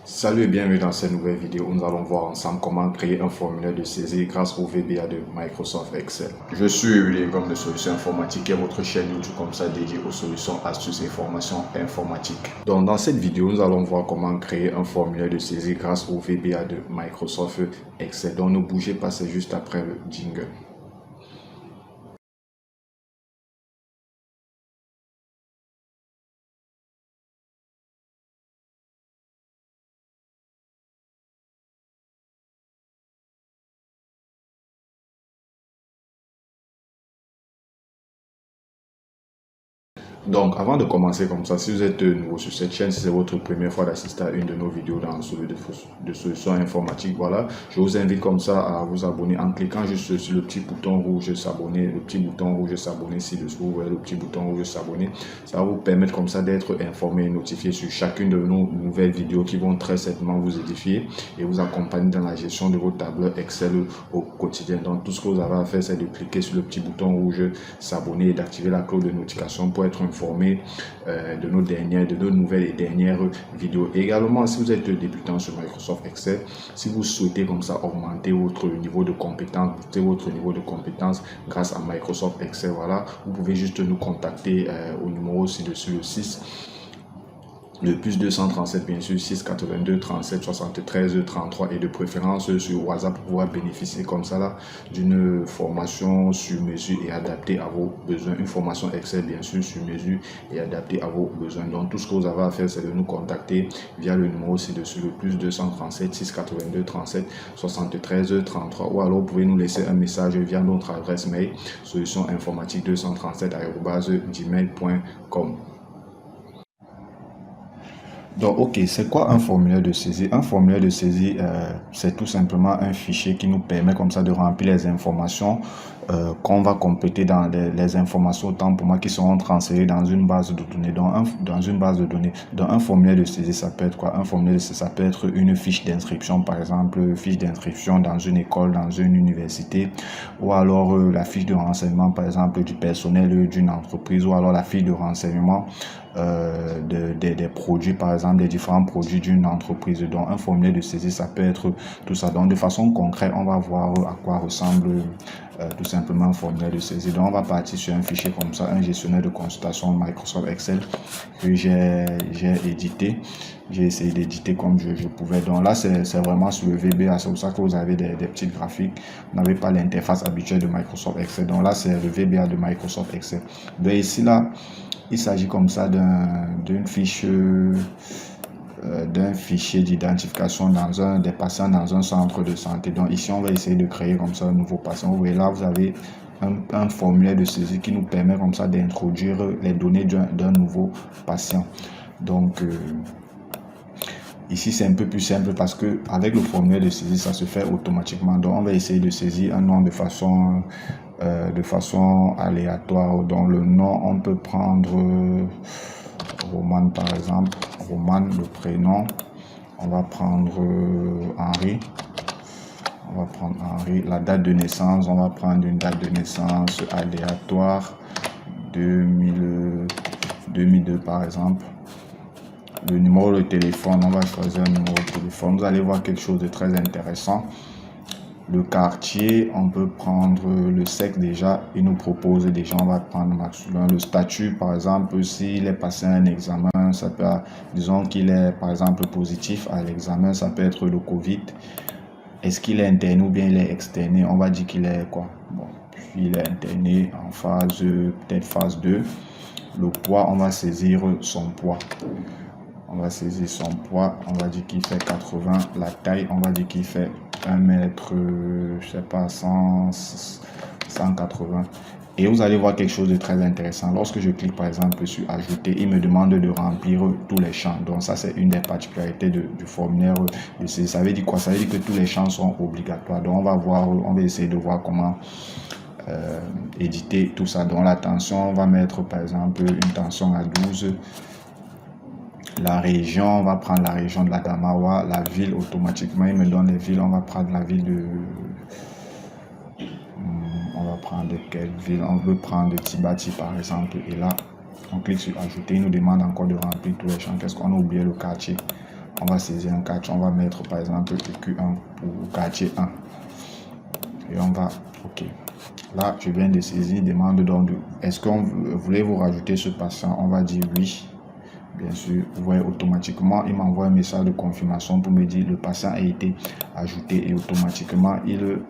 Salut et bienvenue dans cette nouvelle vidéo où nous allons voir ensemble comment créer un formulaire de saisie grâce au VBA de Microsoft Excel. Je suis William Gomme de Solutions Informatiques et votre chaîne YouTube comme ça dédiée aux solutions, astuces et formations informatiques. Donc dans cette vidéo, nous allons voir comment créer un formulaire de saisie grâce au VBA de Microsoft Excel. Donc ne bougez pas, c'est juste après le jingle. Donc, avant de commencer comme ça, si vous êtes nouveau sur cette chaîne, si c'est votre première fois d'assister à une de nos vidéos dans celui de solutions informatiques, voilà, je vous invite comme ça à vous abonner en cliquant juste sur le petit bouton rouge s'abonner, le petit bouton rouge s'abonner ci-dessous, vous voyez le petit bouton rouge s'abonner. Ça va vous permettre comme ça d'être informé et notifié sur chacune de nos nouvelles vidéos qui vont très certainement vous édifier et vous accompagner dans la gestion de vos tableurs Excel au quotidien. Donc, tout ce que vous avez à faire, c'est de cliquer sur le petit bouton rouge s'abonner et d'activer la cloche de notification pour être informé de nos nouvelles et dernières vidéos. Et également, si vous êtes débutant sur Microsoft Excel, si vous souhaitez comme ça augmenter votre niveau de compétence, grâce à Microsoft Excel, voilà, vous pouvez juste nous contacter au numéro ci-dessus, le 6. Le plus 237, bien sûr, 682 37 73 33 et de préférence sur WhatsApp pour pouvoir bénéficier comme ça là d'une formation sur mesure et adaptée à vos besoins. Une formation Excel, bien sûr, sur mesure et adaptée à vos besoins. Donc, tout ce que vous avez à faire, c'est de nous contacter via le numéro ci-dessus, le plus 237 682 37 73 33 ou alors vous pouvez nous laisser un message via notre adresse mail solutionsinformatique237@gmail.com. Donc, ok, c'est quoi un formulaire de saisie? Un formulaire de saisie, c'est tout simplement un fichier qui nous permet comme ça de remplir les informations qu'on va compléter dans les informations, autant pour moi, qui seront transférées dans une base de données. Dans une base de données. Dans un formulaire de saisie, ça peut être quoi? Un formulaire de saisie, ça peut être une fiche d'inscription, par exemple, fiche d'inscription dans une école, dans une université, ou alors la fiche de renseignement, par exemple, du personnel d'une entreprise, ou alors la fiche de renseignement des produits, par exemple, des différents produits d'une entreprise. Donc, un formulaire de saisie, ça peut être tout ça. Donc, de façon concrète, on va voir à quoi ressemble tout simplement un formulaire de saisie. Donc, on va partir sur un fichier comme ça, un gestionnaire de consultation Microsoft Excel que j'ai édité. J'ai essayé d'éditer comme je pouvais. Donc là, c'est vraiment sur le VBA. C'est pour ça que vous avez des petits graphiques. Vous n'avez pas l'interface habituelle de Microsoft Excel. Donc là, c'est le VBA de Microsoft Excel. Donc ici, là, il s'agit comme ça d'un fichier d'identification des patients dans un centre de santé. Donc ici, on va essayer de créer comme ça un nouveau patient. Vous voyez là, vous avez un formulaire de saisie qui nous permet comme ça d'introduire les données d'un nouveau patient. Donc ici, c'est un peu plus simple parce que avec le formulaire de saisie, ça se fait automatiquement. Donc on va essayer de saisir un nom de façon aléatoire. Dans le nom, on peut prendre Roman, par exemple. Roman, le prénom. On va prendre Henri. On va prendre Henri. La date de naissance, on va prendre une date de naissance aléatoire. 2002, par exemple. Le numéro de téléphone, on va choisir un numéro de téléphone. Vous allez voir quelque chose de très intéressant. Le quartier, on peut prendre le sexe déjà. Il nous propose déjà, on va prendre masculin. Le statut, par exemple, s'il est passé un examen, ça peut, disons qu'il est par exemple positif à l'examen, ça peut être le Covid. Est-ce qu'il est interné ou bien il est externé? On va dire qu'il est quoi? Bon, puis il est interné en phase, peut-être phase 2. Le poids, on va saisir son poids. On va saisir son poids, on va dire qu'il fait 80. La taille, on va dire qu'il fait 1 mètre, je sais pas, 180. Et vous allez voir quelque chose de très intéressant. Lorsque je clique par exemple sur ajouter, il me demande de remplir tous les champs. Donc ça, c'est une des particularités du formulaire de saisie. Ça veut dire quoi? Ça veut dire que tous les champs sont obligatoires. Donc on va essayer de voir comment éditer tout ça. Donc la tension, on va mettre par exemple une tension à 12. La région, on va prendre la région de la Damawa. La ville, automatiquement, il me donne les villes. On va prendre la ville de... On va prendre quelle ville? On veut prendre Tibati, par exemple. Et là, on clique sur ajouter. Il nous demande encore de remplir tous les champs. Qu'est-ce qu'on a oublié? Le quartier. on va saisir un quartier, on va mettre par exemple EQ1 ou quartier 1. Et on va, ok. Là, je viens de saisir, demande donc est-ce qu'on voulez-vous rajouter ce patient? On va dire oui. Bien sûr, vous voyez automatiquement, il m'envoie un message de confirmation pour me dire le patient a été ajouté et automatiquement, il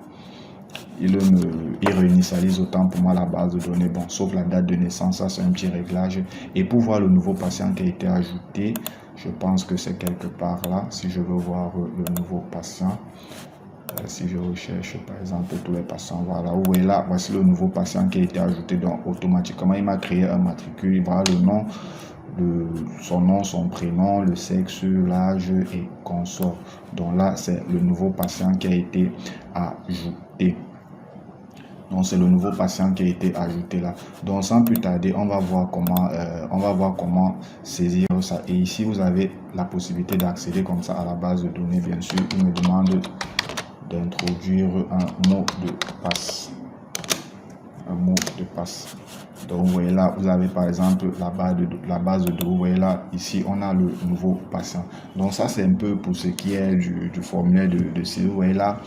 réinitialise autant pour moi la base de données. Bon, sauf la date de naissance, ça c'est un petit réglage. Et pour voir le nouveau patient qui a été ajouté, je pense que c'est quelque part là. Si je veux voir le nouveau patient, si je recherche par exemple tous les patients, voilà, vous voyez là, voici le nouveau patient qui a été ajouté. Donc automatiquement, il m'a créé un matricule, voilà le nom, son nom, son prénom, le sexe, l'âge et consort. Donc là, c'est le nouveau patient qui a été ajouté. Donc c'est le nouveau patient qui a été ajouté là. Donc sans plus tarder, on va voir comment saisir ça. Et ici, vous avez la possibilité d'accéder comme ça à la base de données. Bien sûr, il me demande d'introduire un mot de passe. Un mot de passe. Donc vous voyez là, vous avez par exemple la base de données. Vous voyez là, ici on a le nouveau patient. Donc ça c'est un peu pour ce qui est du formulaire de saisie. Vous voyez là,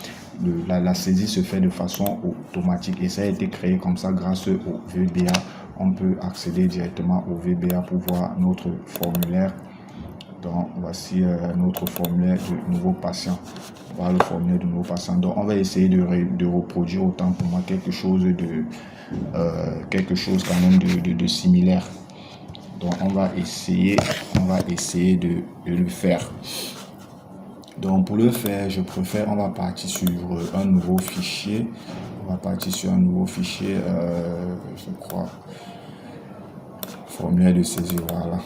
la saisie se fait de façon automatique et ça a été créé comme ça grâce au VBA. On peut accéder directement au VBA pour voir notre formulaire. Donc voici notre formulaire de nouveau patient. Voilà le formulaire de nouveau patient. Donc on va essayer de reproduire autant pour moi quelque chose quand même de similaire. Donc on va essayer de le faire. Donc pour le faire, je préfère, on va partir sur un nouveau fichier. On va partir sur un nouveau fichier, je crois, formulaire de saisie, voilà.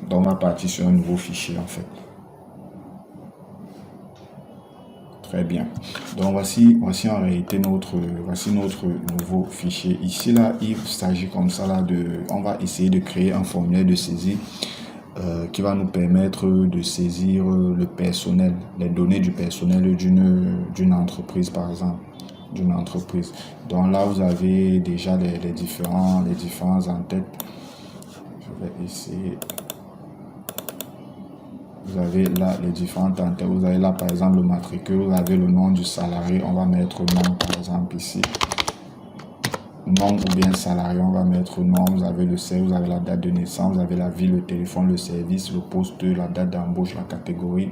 Donc on va partir sur un nouveau fichier en fait. Très bien. Donc voici en réalité notre nouveau fichier. Ici là, il s'agit comme ça là on va essayer de créer un formulaire de saisie qui va nous permettre de saisir le personnel, les données du personnel d'une entreprise par exemple, d'une entreprise. Donc là vous avez déjà les différents en tête. Je vais essayer. Vous avez là les différentes entités. Vous avez là par exemple le matricule, vous avez le nom du salarié, on va mettre nom par exemple ici. Nom ou bien salarié, on va mettre nom, vous avez le sexe, vous avez la date de naissance, vous avez la ville, le téléphone, le service, le poste, la date d'embauche, la catégorie,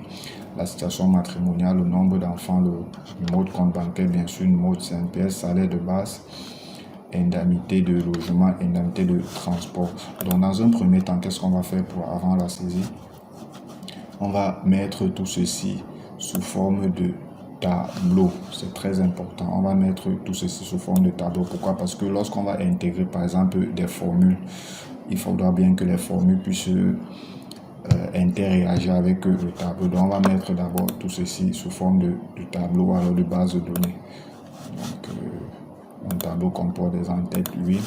la situation matrimoniale, le nombre d'enfants, le numéro de compte bancaire, bien sûr, numéro de CNPS, salaire de base, indemnité de logement, indemnité de transport. Donc dans un premier temps, qu'est-ce qu'on va faire avant la saisie? On va mettre tout ceci sous forme de tableau. C'est très important. On va mettre tout ceci sous forme de tableau. Pourquoi? Parce que lorsqu'on va intégrer par exemple des formules, il faudra bien que les formules puissent interagir avec le tableau. Donc on va mettre d'abord tout ceci sous forme de tableau, alors de base de données. Donc un tableau comporte des entêtes, oui.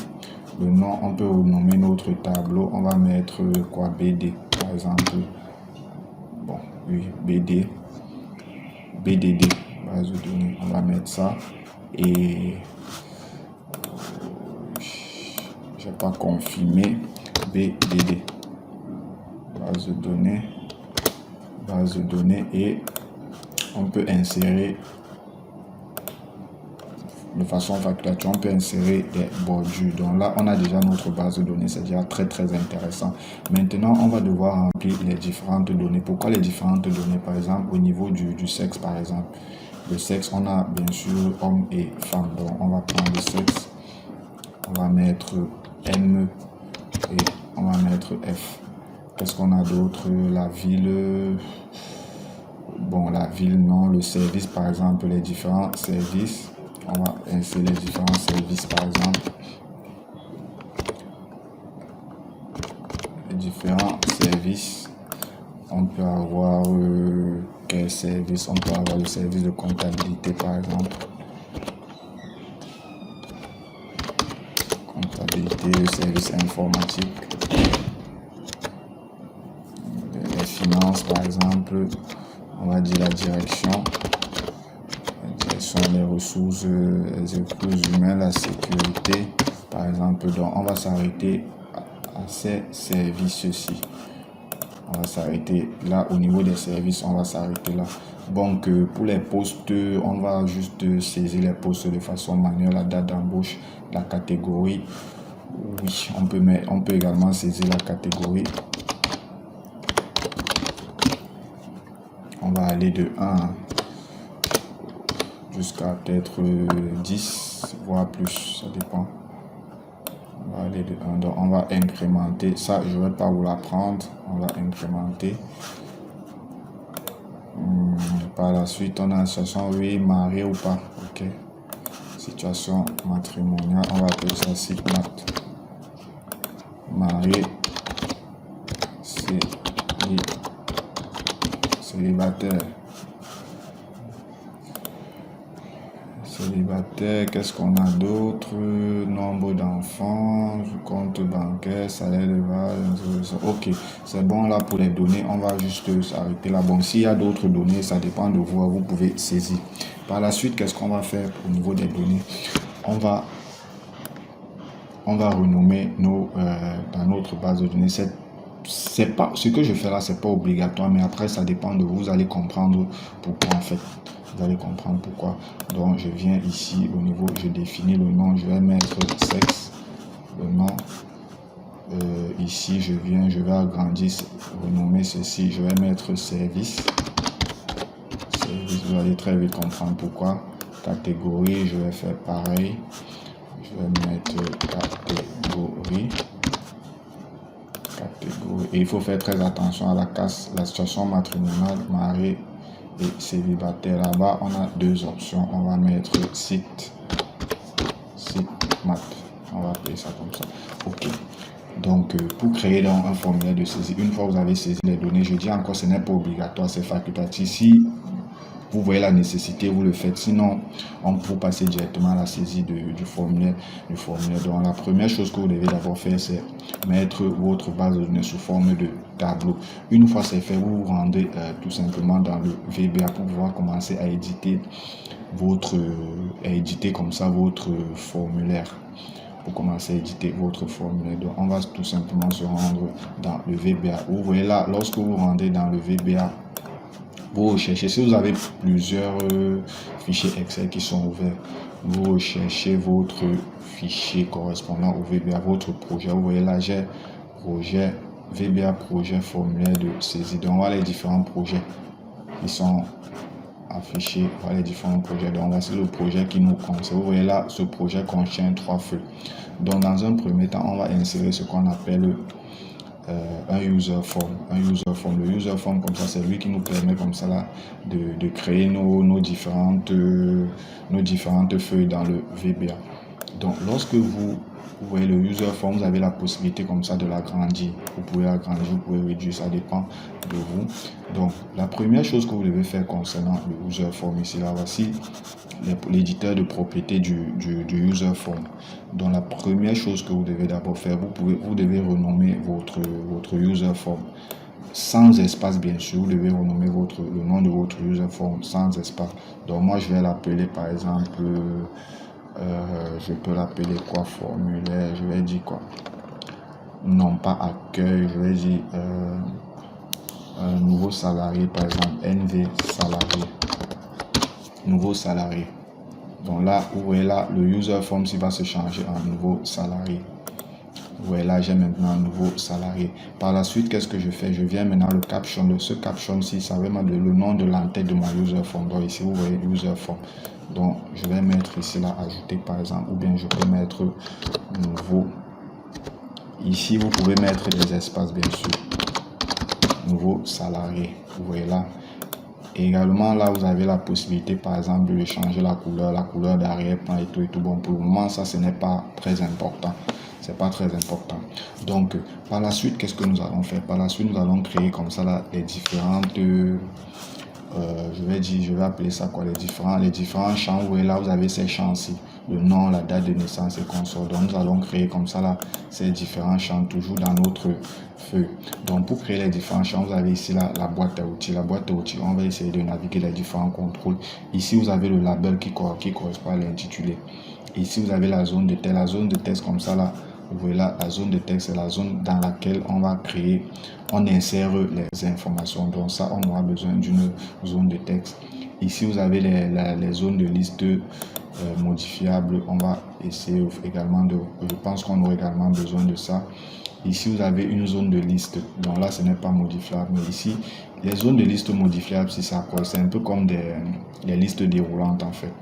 Le nom, on peut renommer notre tableau. On va mettre quoi? BD par exemple. Bon, oui, BDD, base de données, on va mettre ça. Et je n'ai pas confirmé, BDD, base de données, et on peut insérer de façon facturation, on peut insérer des bordures. Donc là, on a déjà notre base de données, c'est déjà très intéressant. Maintenant, on va devoir remplir les différentes données. Pourquoi les différentes données? Par exemple, au niveau du sexe, par exemple. Le sexe, on a bien sûr homme et femme. Donc, on va prendre le sexe, on va mettre M et on va mettre F. Qu'est-ce qu'on a d'autre? La ville, bon, la ville, non. Le service, par exemple, les différents services. On va insérer les différents services par exemple. Les différents services. On peut avoir quel service? On peut avoir le service de comptabilité par exemple. Comptabilité, le service informatique. Les finances par exemple. On va dire la direction. Les ressources, les ressources humaines, la sécurité, par exemple. Donc, on va s'arrêter à ces services-ci. On va s'arrêter là. Au niveau des services, on va s'arrêter là. Donc, pour les postes, on va juste saisir les postes de façon manuelle, la date d'embauche, la catégorie. Oui, on peut également saisir la catégorie. On va aller de 1 jusqu'à peut-être 10, voire plus, ça dépend. On va aller de 1, donc on va incrémenter. Ça, je ne vais pas vous l'apprendre. On va incrémenter. Par la suite, on a la situation, oui, marié ou pas. Ok. Situation matrimoniale, on va appeler ça SIGMAT. Marié, célibataire. Célibataire, qu'est-ce qu'on a d'autre? Nombre d'enfants, compte bancaire, salaire de base. Ok, c'est bon là pour les données. On va juste s'arrêter là. Bon, s'il y a d'autres données, ça dépend de vous. Vous pouvez saisir. Par la suite, qu'est-ce qu'on va faire au niveau des données? On va renommer dans notre base de données. C'est pas ce que je fais là, c'est pas obligatoire, mais après ça dépend de vous. Vous allez comprendre pourquoi en fait. Vous allez comprendre pourquoi. Donc je viens ici au niveau, je définis le nom, je vais mettre sexe, le nom. Ici je vais agrandir, renommer ceci, je vais mettre service. Vous allez très vite comprendre pourquoi. Catégorie, je vais faire pareil. Je vais mettre catégorie. Et il faut faire très attention à la situation matrimoniale, marié et célibataire. Là-bas, on a deux options. On va mettre site mat. On va appeler ça comme ça. Ok. Donc, pour créer un formulaire de saisie, une fois que vous avez saisi les données, je dis encore, ce n'est pas obligatoire, c'est facultatif. Si vous voyez la nécessité, vous le faites. Sinon, on peut passer directement à la saisie du formulaire. Donc, la première chose que vous devez d'abord faire, c'est mettre votre base de données sous forme de tableau. Une fois c'est fait, vous vous rendez tout simplement dans le VBA pour pouvoir commencer à éditer comme ça votre formulaire. Pour commencer à éditer votre formulaire. Donc, on va tout simplement se rendre dans le VBA. Vous voyez là, lorsque vous rendez dans le VBA, vous recherchez, si vous avez plusieurs fichiers Excel qui sont ouverts, vous recherchez votre fichier correspondant au VBA, votre projet. Vous voyez là, j'ai projet, VBA projet formulaire de saisie. Donc, voilà les différents projets qui sont affichés. Voilà les différents projets. Donc, là, c'est le projet qui nous concerne. Vous voyez là, ce projet contient 3 feuilles. Donc, dans un premier temps, on va insérer ce qu'on appelle un user form. Le user form, comme ça, c'est lui qui nous permet comme ça là de créer nos différentes feuilles dans le VBA. Donc, lorsque vous voyez le user form, vous avez la possibilité comme ça de l'agrandir. Vous pouvez l'agrandir, vous pouvez réduire, ça dépend de vous. Donc, la première chose que vous devez faire concernant le user form ici, là, voici l'éditeur de propriété du user form. Donc, la première chose que vous devez d'abord faire, vous devez renommer votre user form sans espace, bien sûr. Vous devez renommer le nom de votre user form sans espace. Donc, moi, je vais l'appeler par exemple, je peux l'appeler quoi, formulaire, je vais dire quoi, non pas accueil, je vais dire nouveau salarié, par exemple NV salarié, nouveau salarié. Donc là, vous voyez là, le user form s'il va se changer en nouveau salarié. Vous voyez là, j'ai maintenant un nouveau salarié. Par la suite, qu'est-ce que je fais? Je viens maintenant le caption. Ce caption-ci, ça va mettre le nom de l'entête de mon user form. Donc ici, vous voyez user form. Donc, je vais mettre ici là, ajouter par exemple, ou bien je peux mettre nouveau. Ici, vous pouvez mettre des espaces, bien sûr. Nouveau salarié. Vous voyez là. Et également, là, vous avez la possibilité, par exemple, de changer la couleur d'arrière-plan et tout. Bon, pour le moment, ça, ce n'est pas très important. C'est pas très important. Donc, par la suite, qu'est-ce que nous allons faire? Par la suite, nous allons créer comme ça là, les différentes... je vais appeler ça quoi, les différents champs. Vous voyez là, vous avez ces champs-ci. Le nom, la date de naissance et consorts. Donc, nous allons créer comme ça là, ces différents champs, toujours dans notre feuille. Donc, pour créer les différents champs, vous avez ici là, la boîte à outils. La boîte à outils, on va essayer de naviguer les différents contrôles. Ici, vous avez le label qui correspond à l'intitulé. Ici, vous avez la zone de test. La zone de test comme ça là, vous voyez là, la zone de texte, c'est la zone dans laquelle on va créer, on insère les informations. Donc ça, on aura besoin d'une zone de texte. Ici, vous avez les zones de liste modifiables. On va essayer également de, je pense qu'on aura également besoin de ça. Ici, vous avez une zone de liste. Donc là, ce n'est pas modifiable. Mais ici, les zones de liste modifiables, si ça colle, c'est un peu comme les listes déroulantes en fait.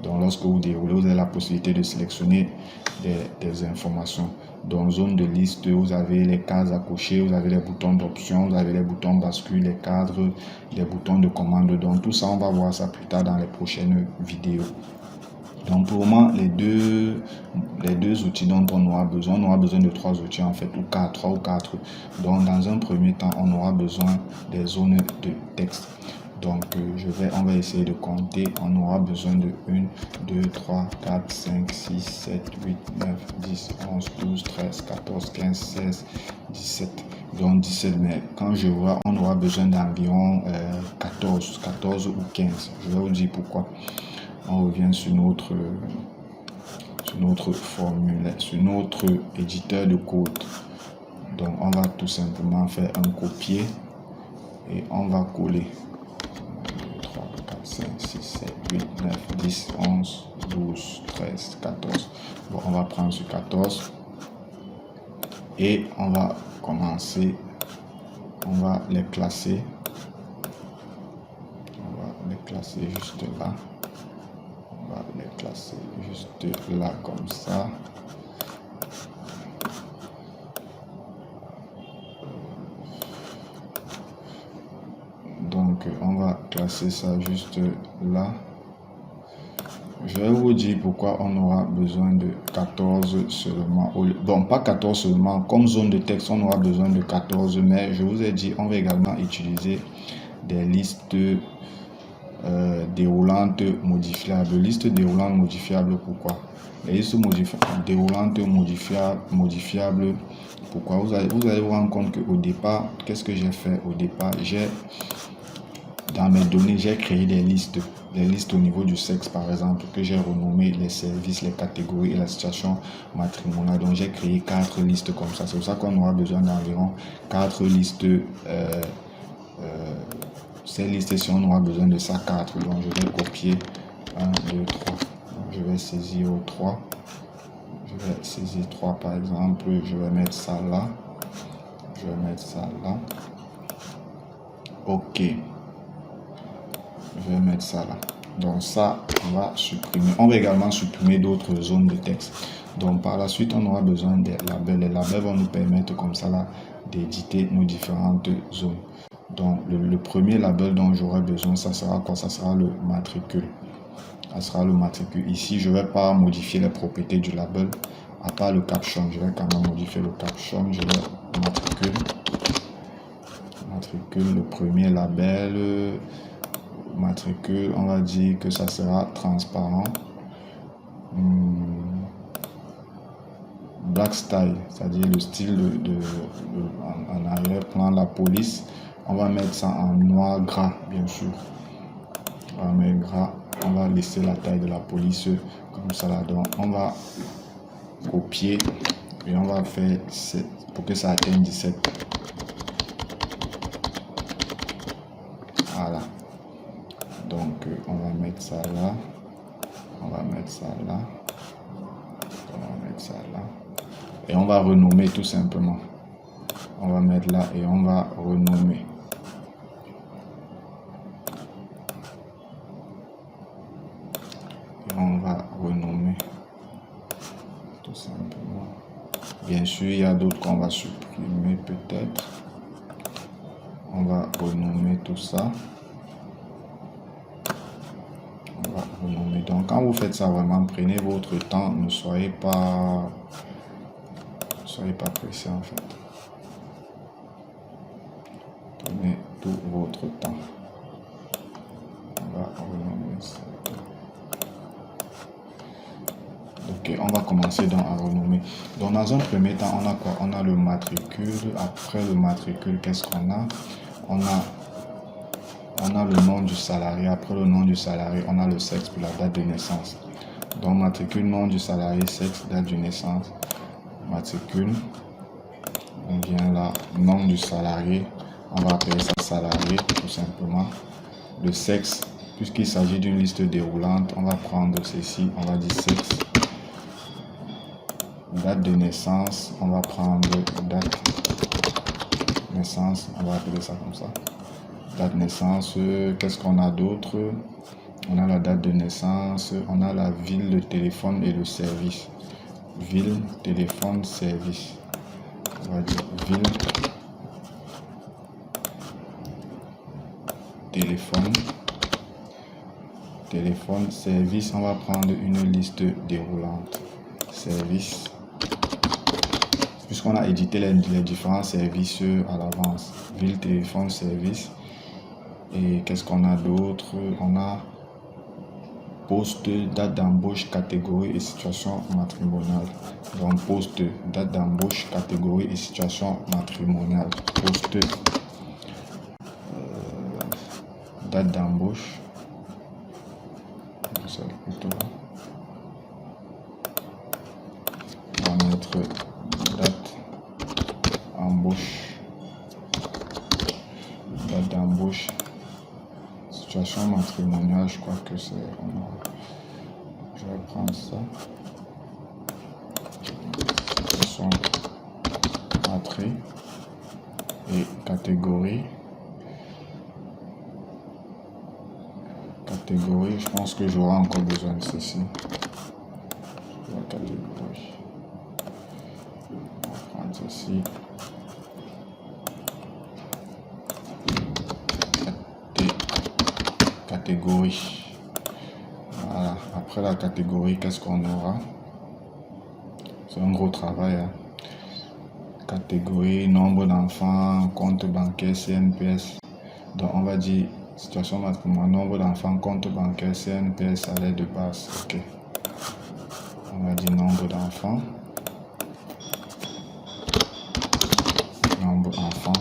Donc lorsque vous déroulez, vous avez la possibilité de sélectionner des informations. Dans zone de liste, vous avez les cases à cocher, vous avez les boutons d'options, vous avez les boutons bascule, les cadres, les boutons de commande. Donc tout ça, on va voir ça plus tard dans les prochaines vidéos. Donc pour moi, les deux outils dont on aura besoin de 3 outils en fait, ou 4, 3 ou 4. Donc dans un premier temps, on aura besoin des zones de texte. Donc on va essayer de compter. On aura besoin de 1, 2, 3, 4, 5, 6, 7, 8, 9, 10, 11, 12, 13, 14, 15, 16, 17. Donc 17, mais quand je vois, on aura besoin d'environ 14 ou 15. Je vais vous dire pourquoi. On revient sur notre formule, sur notre éditeur de code. Donc on va tout simplement faire un copier et on va coller. 3, 4, 5, 6, 7, 8, 9, 10, 11, 12, 13, 14. Bon, on va prendre sur 14 et on va commencer. On va les classer. On va les classer juste là. On va les classer juste là comme ça. Donc on va classer ça juste là. Je vais vous dire pourquoi on aura besoin de 14 seulement. Bon, pas 14 seulement. Comme zone de texte, on aura besoin de 14. Mais je vous ai dit, on va également utiliser des listes déroulantes modifiables. Liste déroulante modifiable, pourquoi? Les listes déroulantes modifiables, pourquoi? Vous allez vous rendre compte qu'au départ, qu'est-ce que j'ai fait? Au départ, dans mes données, j'ai créé des listes au niveau du sexe, par exemple, que j'ai renommé les services, les catégories et la situation matrimoniale. Donc, j'ai créé 4 listes comme ça. C'est pour ça qu'on aura besoin d'environ 4 listes. Ces listes-ci, on aura besoin de ça 4. Donc, je vais copier 1, 2, 3. Donc, je vais saisir au 3. Je vais saisir 3, par exemple. Je vais mettre ça là. Je vais mettre ça là. OK. Je vais mettre ça là. Donc ça, on va supprimer. On va également supprimer d'autres zones de texte. Donc par la suite, on aura besoin des labels. Les labels vont nous permettre comme ça là d'éditer nos différentes zones. Donc le premier label dont j'aurai besoin, ça sera quoi? Ça sera le matricule. Ça sera le matricule. Ici, je ne vais pas modifier les propriétés du label. À part le caption, je vais quand même modifier le caption. Je vais matricule. Matricule, le premier label. Matricule, on va dire que ça sera transparent. Black style, c'est-à-dire le style en arrière-plan, la police. On va mettre ça en noir gras, bien sûr. On va mettre gras. On va laisser la taille de la police comme ça là. Donc on va copier et on va faire pour que ça atteigne 17. Voilà. Donc on va mettre ça là, on va mettre ça là, on va mettre ça là, et on va renommer tout simplement. On va mettre là et on va renommer. Et on va renommer tout simplement. Bien sûr, il y a d'autres qu'on va supprimer peut-être. On va renommer tout ça. Renommer. Donc quand vous faites ça, vraiment prenez votre temps, ne soyez pas pressé en fait. Prenez tout votre temps. On va renommer ça. Ok, on va commencer donc à renommer. Donc dans un premier temps, on a quoi? On a le matricule. Après le matricule, qu'est-ce qu'on a? On a le nom du salarié. Après le nom du salarié, on a le sexe pour la date de naissance. Donc matricule, nom du salarié, sexe, date de naissance. matricule. On vient là, nom du salarié. On va appeler ça salarié tout simplement. Le sexe, puisqu'il s'agit d'une liste déroulante, on va prendre ceci, on va dire sexe. Date de naissance, on va prendre date naissance, on va appeler ça comme ça. Date naissance, qu'est-ce qu'on a d'autre? On a la date de naissance, on a la ville, le téléphone et le service. Ville, téléphone, service. On va dire ville, téléphone, service. On va prendre une liste déroulante. Service. Puisqu'on a édité les différents services à l'avance. Ville, téléphone, service. Et qu'est-ce qu'on a d'autre? On a poste, date d'embauche, catégorie et situation matrimoniale. Donc poste, date d'embauche, catégorie et situation matrimoniale. Poste, date d'embauche. On va mettre date embauche, date d'embauche, situation matrimoniale. Je crois que c'est, je vais prendre ça, situation matri et catégorie. Catégorie, je pense que j'aurai encore besoin de ceci. La catégorie. On va prendre ceci. Catégorie. Voilà. Après la catégorie, qu'est-ce qu'on aura? C'est un gros travail. Hein. Catégorie, nombre d'enfants, compte bancaire, CNPS. Donc on va dire situation matrimoniale, nombre d'enfants, compte bancaire, CNPS, salaire de base. Ok. On va dire nombre d'enfants. Nombre d'enfants.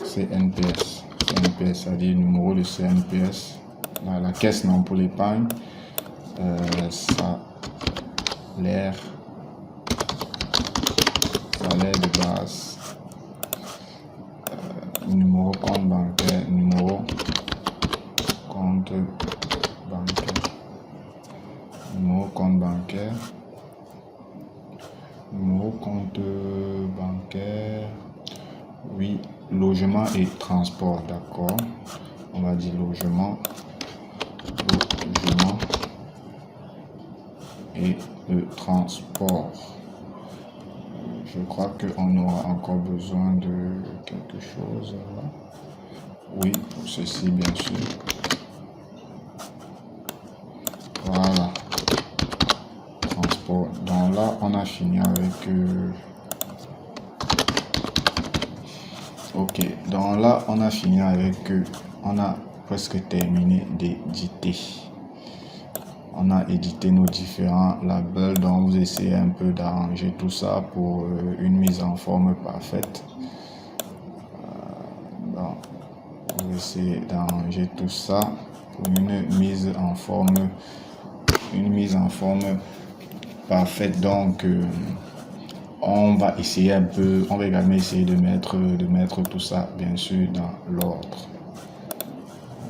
CNPS. CNPS, c'est-à-dire numéro de CNPS. Là, la caisse non pour l'épargne. Salaire de base. Numéro compte bancaire, numéro compte bancaire, numéro compte bancaire, numéro compte bancaire, oui, logement et transport, d'accord, on va dire logement et le transport. Je crois qu'on aura encore besoin de quelque chose là. Oui, pour ceci bien sûr. Voilà. Transport. Donc là, on a fini avec... Ok. Donc là, on a fini avec... on a presque terminé d'éditer. On a édité nos différents labels, donc vous essayez un peu d'arranger tout ça pour une mise en forme parfaite. Donc, vous essayez d'arranger tout ça pour une mise en forme parfaite. Donc, on va essayer un peu, on va également essayer de mettre tout ça bien sûr dans l'ordre.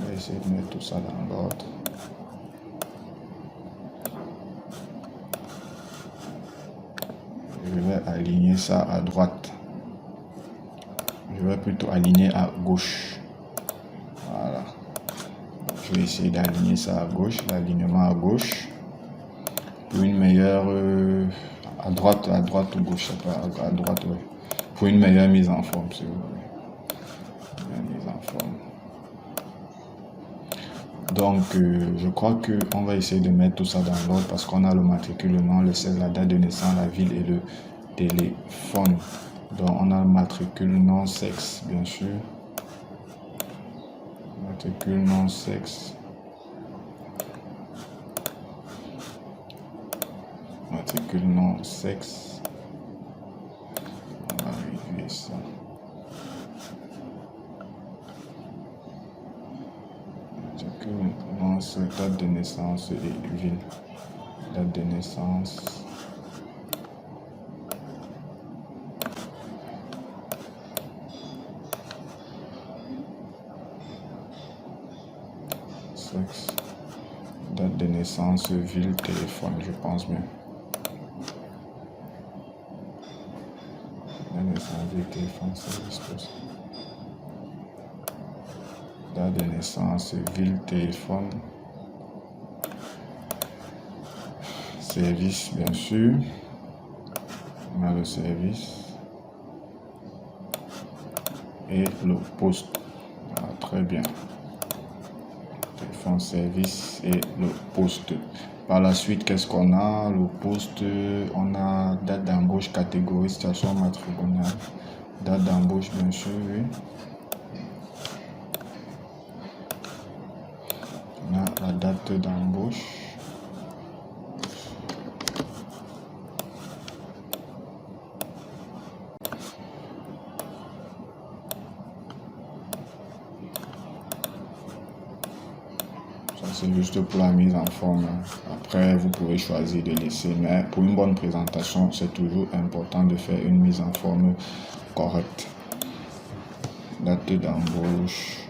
On va essayer de mettre tout ça dans l'ordre. Je vais aligner ça à droite. Je vais plutôt aligner à gauche. Voilà. Je vais essayer d'aligner ça à gauche, l'alignement à gauche. Pour une meilleure... à droite ou gauche, à droite, ouais. Pour une meilleure mise en forme, si vous voulez. Mise en forme. Donc, je crois qu'on va essayer de mettre tout ça dans l'ordre parce qu'on a le matricule, le nom, le sexe, la date de naissance, la ville et le téléphone. Donc, on a le matricule, nom, sexe, bien sûr. Matricule, nom, sexe. Matricule, nom, sexe. On va réduire ça. Non, c'est date de naissance et ville. Date de naissance. Sexe. Date de naissance, ville, téléphone, je pense bien. Date de naissance, ville, téléphone, service. Date de naissance, ville, téléphone. Service, bien sûr. On a le service. Et le poste. Ah, très bien. Téléphone, service et le poste. Par la suite, qu'est-ce qu'on a? Le poste, on a date d'embauche, catégorie, situation matrimoniale. Date d'embauche, bien sûr, oui. On a la date d'embauche. C'est juste pour la mise en forme. Après, vous pouvez choisir de laisser. Mais pour une bonne présentation, c'est toujours important de faire une mise en forme correcte. Date d'embauche.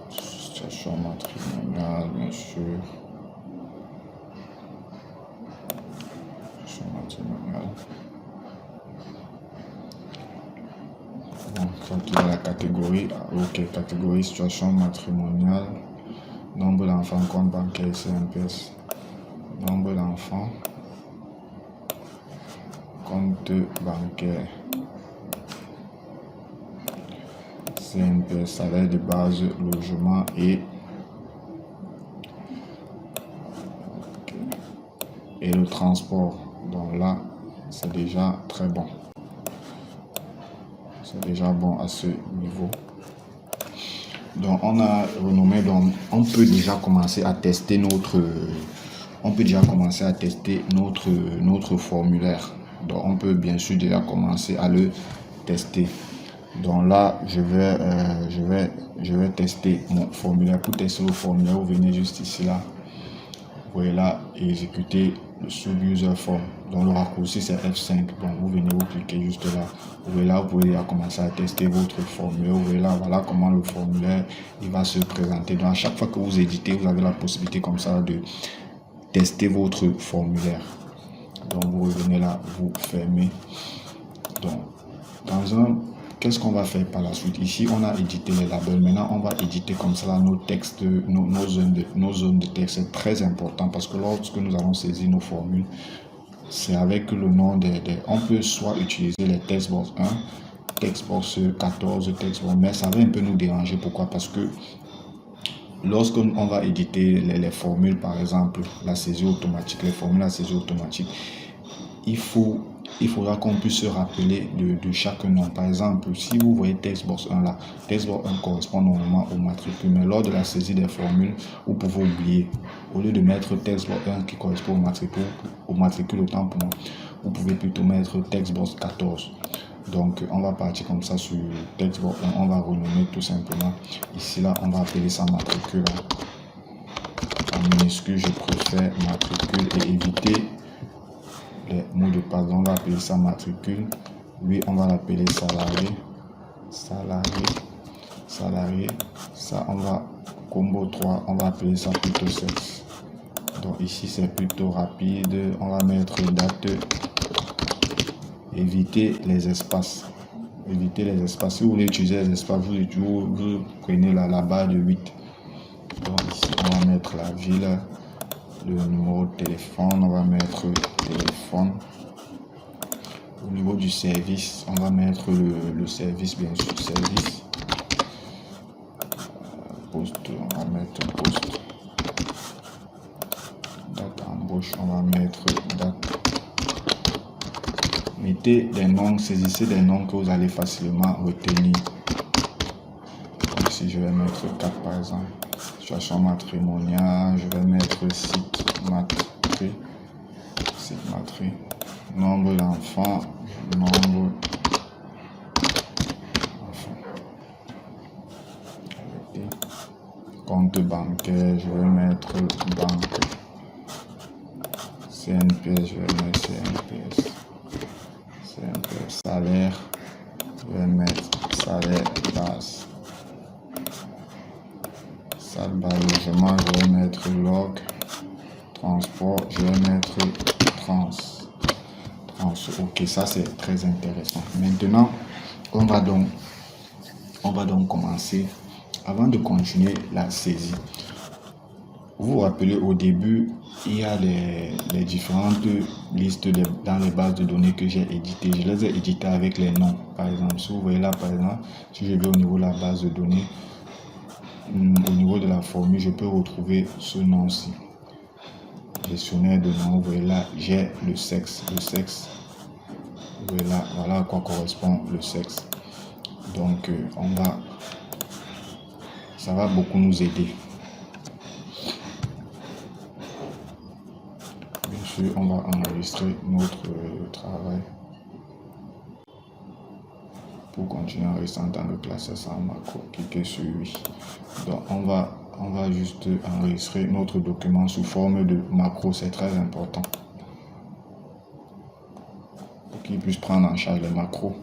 Situation matrimoniale, bien sûr. Situation matrimoniale. Bon, ça qui est la catégorie. Ok, catégorie situation matrimoniale. Nombre d'enfants, compte bancaire, CMPS. Nombre d'enfants, compte bancaire, CMPS, salaire de base, logement et le transport. Donc là, c'est déjà très bon. C'est déjà bon à ce niveau. Donc on a renommé, donc on peut déjà commencer à tester notre formulaire. Donc on peut bien sûr déjà commencer à le tester. Donc là je vais tester mon formulaire. Pour tester le formulaire, vous venez juste ici là. Vous voyez là, exécuter le sub-user form. Donc le raccourci c'est F5. Donc vous venez, vous cliquez juste là. Vous voyez là, vous pouvez déjà commencer à tester votre formulaire. Vous voyez là, voilà comment le formulaire il va se présenter. Donc à chaque fois que vous éditez, vous avez la possibilité comme ça de tester votre formulaire. Donc vous revenez là, vous fermez. Donc qu'est-ce qu'on va faire par la suite? Ici, on a édité les labels. Maintenant, on va éditer comme ça nos textes, nos zones de texte. C'est très important parce que lorsque nous allons saisir nos formules, c'est avec le nom on peut soit utiliser les textbox 1, textbox 14, textbox, mais ça va un peu nous déranger. Pourquoi? Parce que lorsqu'on va éditer les formules, par exemple, la saisie automatique, les formules à saisie automatique, il faudra qu'on puisse se rappeler de chaque nom. Par exemple, si vous voyez textbox 1 là, textbox 1 correspond normalement au matricule, mais lors de la saisie des formules, vous pouvez oublier. Au lieu de mettre textbox 1 qui correspond au matricule autant pour moi, vous pouvez plutôt mettre textbox 14. Donc on va partir comme ça sur textbox 1, on va renommer tout simplement. Ici là, on va appeler ça matricule. En minuscule, je préfère matricule et éviter les mots de passe. On va appeler ça matricule. Lui, on va l'appeler salarié. Ça, on va combo 3, on va appeler ça plutôt sexe. Donc ici, c'est plutôt rapide. On va mettre date. Éviter les espaces. Éviter les espaces. Si vous voulez utiliser les espaces, vous prenez la barre de 8. Donc ici, on va mettre la ville. Le numéro de téléphone, on va mettre téléphone. Au niveau du service, on va mettre le service, bien sûr, service. Poste, on va mettre poste. Date d'embauche, on va mettre date. Mettez des noms, saisissez des noms que vous allez facilement retenir. Donc ici, je vais mettre 4 par exemple. Situation matrimoniale, je vais mettre site matri. Nombre d'enfants, nombre d'enfants. compte bancaire, je vais mettre banque. CNPS, je vais mettre CNPS. CNPS. Salaire, je vais mettre salaire base. Salle bas logement, je vais mettre log. Transport, je vais mettre trans. Ok, ça c'est très intéressant. Maintenant, on va donc commencer. Avant de continuer la saisie, vous vous rappelez au début, il y a les différentes listes dans les bases de données que j'ai éditées. Je les ai éditées avec les noms. Par exemple, si vous voyez là, par exemple, si je vais au niveau de la base de données, au niveau de la formule, je peux retrouver ce nom-ci. Gestionnaire de nom, vous voyez là, j'ai le sexe. Vous voyez là, voilà à quoi correspond le sexe. Donc, ça va beaucoup nous aider. Bien sûr, on va enregistrer notre travail. Pour continuer en restant dans le classeur en macro, cliquez sur oui. Donc, on va juste enregistrer notre document sous forme de macro, c'est très important. Pour qu'il puisse prendre en charge les macros.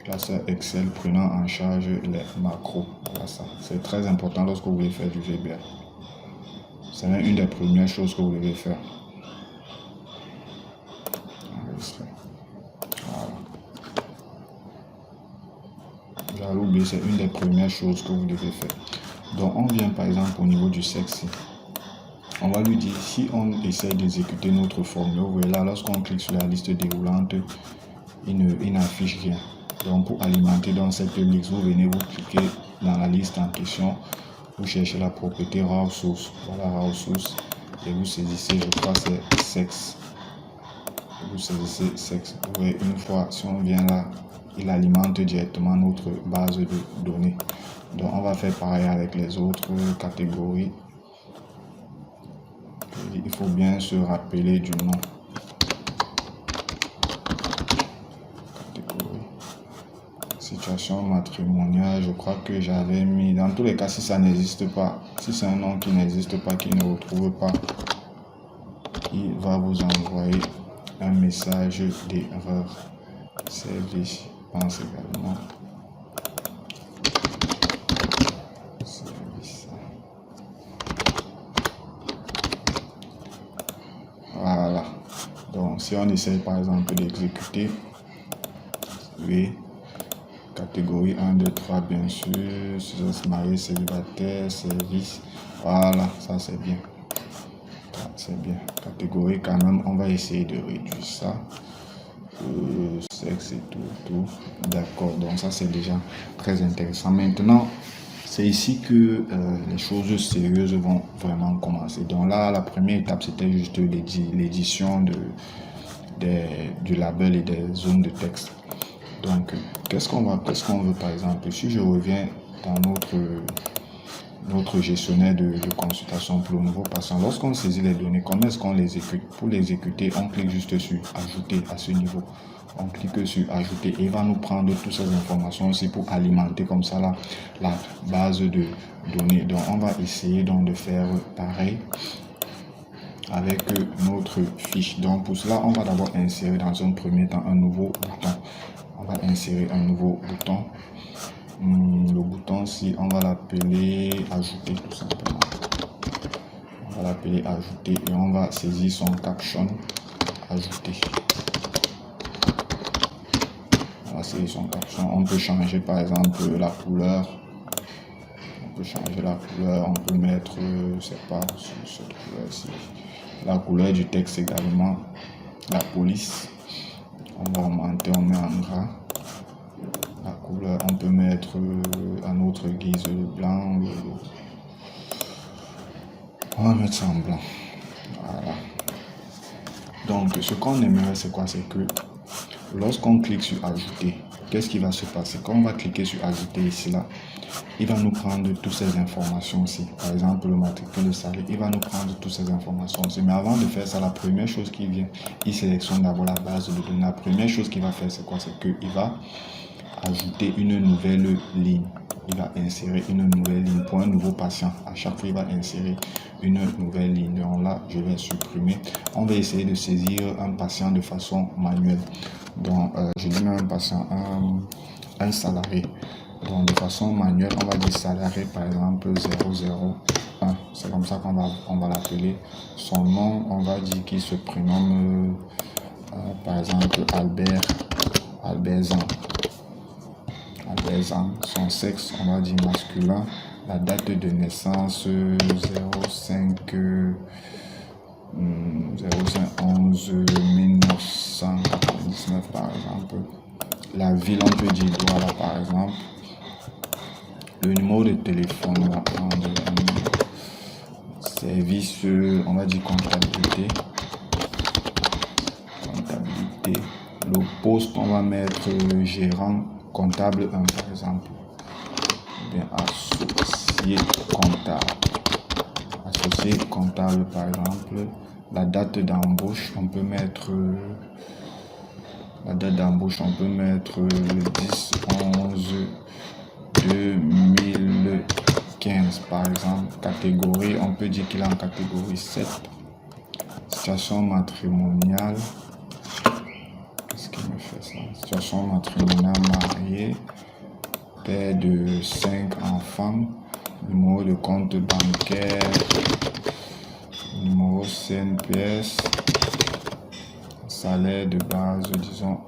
Classeur Excel prenant en charge les macros. Voilà ça. C'est très important lorsque vous voulez faire du VBA. C'est même une des premières choses que vous devez faire. Enregistrer. Voilà. J'allais oublier, c'est une des premières choses que vous devez faire. Donc on vient par exemple au niveau du sexe. On va lui dire, si on essaie d'exécuter notre formule, vous voyez là, lorsqu'on clique sur la liste déroulante, il n'affiche rien. Donc pour alimenter dans cette liste, vous venez vous cliquer dans la liste en question, vous cherchez la propriété raw source. Voilà raw source et vous saisissez, je crois c'est sexe. Vous saisissez sexe. Vous voyez, une fois, si on vient là, il alimente directement notre base de données. Donc on va faire pareil avec les autres catégories. Il faut bien se rappeler du nom. Catégorie. Situation matrimoniale, je crois que j'avais mis. Dans tous les cas, si ça n'existe pas, si c'est un nom qui n'existe pas, qui ne retrouve pas, il va vous envoyer un message d'erreur. Service, je pense également. Service. Voilà. Donc, si on essaye par exemple d'exécuter, oui, catégorie 1, 2, 3, bien sûr, se marier, célibataire, service. Voilà, ça c'est bien. C'est bien. Catégorie quand même, on va essayer de réduire ça. Sexe et tout. D'accord, donc ça c'est déjà très intéressant. Maintenant, c'est ici que les choses sérieuses vont vraiment commencer. Donc là, la première étape, c'était juste l'édition du label et des zones de texte. Donc, qu'est-ce qu'on veut par exemple? Si je reviens dans notre gestionnaire de consultation pour le nouveau patient, lorsqu'on saisit les données, comment est-ce qu'on les exécute? Pour les exécuter, on clique juste sur ajouter à ce niveau. On clique sur ajouter et il va nous prendre toutes ces informations aussi pour alimenter comme ça la base de données. Donc on va essayer donc de faire pareil avec notre fiche. Donc pour cela, on va d'abord insérer dans un premier temps un nouveau bouton. On va insérer un nouveau bouton. Le bouton, si on va l'appeler ajouter tout simplement. On va l'appeler ajouter et on va saisir son caption ajouter. On va saisir son caption. On peut changer par exemple la couleur. On peut changer la couleur. On peut mettre, je sais pas, cette couleur ici. La couleur du texte également. La police. On va augmenter, on met en gras. La couleur, on peut mettre à notre guise le blanc. On va mettre ça en blanc. Voilà. Donc, ce qu'on aimerait, c'est quoi? C'est que lorsqu'on clique sur ajouter, qu'est-ce qui va se passer? Quand on va cliquer sur ajouter ici, là, il va nous prendre toutes ces informations aussi. Par exemple, le matricule, le salaire, il va nous prendre toutes ces informations aussi. Mais avant de faire ça, la première chose qui vient, il sélectionne d'abord la base de données. La première chose qu'il va faire, c'est quoi? C'est qu'il va ajouter une nouvelle ligne. il va insérer une nouvelle ligne pour un nouveau patient. À chaque fois, il va insérer une nouvelle ligne. Donc là, je vais supprimer. On va essayer de saisir un patient de façon manuelle. Donc, je dis même un patient, un salarié. Donc, de façon manuelle, on va dire salarié, par exemple, 001. C'est comme ça qu'on va l'appeler. Son nom, on va dire qu'il se prénomme, par exemple, Albert Zan. Son sexe, on va dire masculin. La date de naissance, 05 11 1999, par exemple. La ville, on peut dire Douala, par exemple. Le numéro de téléphone, on va prendre service, on va dire comptabilité. Le poste, on va mettre gérant comptable 1, par exemple. Bien, associé comptable, par exemple. La date d'embauche, on peut mettre le 10 11 2015, par exemple. Catégorie, on peut dire qu'il est en catégorie 7. Situation matrimoniale. Qu'est-ce qui me fait ça? Situation matrimoniale, marié, père de 5 enfants, numéro de compte bancaire, numéro CNPS, salaire de base, disons,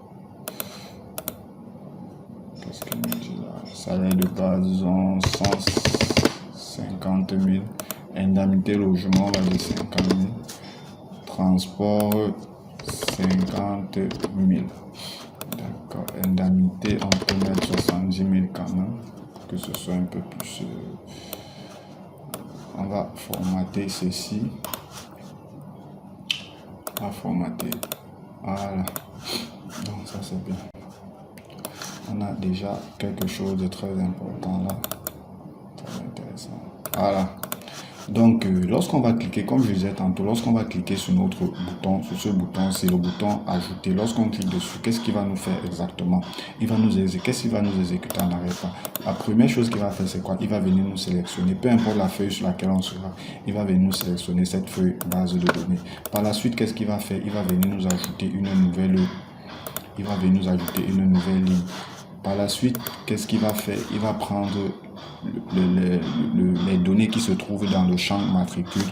qu'est-ce qu'il me dit là? Salaire de base, disons, 150 000, indemnité logement, on va dire 50 000, transport, 50 000. D'accord, indemnité, on peut mettre 70 000 quand même, pour que ce soit un peu plus. On va formater ceci. On va formater. Voilà. Donc ça c'est bien. On a déjà quelque chose de très important là. Très intéressant. Voilà. Donc, lorsqu'on va cliquer, comme je disais tantôt, lorsqu'on va cliquer sur notre bouton, sur ce bouton, c'est le bouton ajouter. Lorsqu'on clique dessus, qu'est-ce qu'il va nous faire exactement? Qu'est-ce qu'il va nous exécuter en arrière-plan? La première chose qu'il va faire, c'est quoi? Il va venir nous sélectionner, peu importe la feuille sur laquelle on sera, il va venir nous sélectionner cette feuille base de données. Par la suite, qu'est-ce qu'il va faire? Il va venir nous ajouter une nouvelle ligne. Par la suite, qu'est-ce qu'il va faire? Il va prendre les données qui se trouvent dans le champ matricule.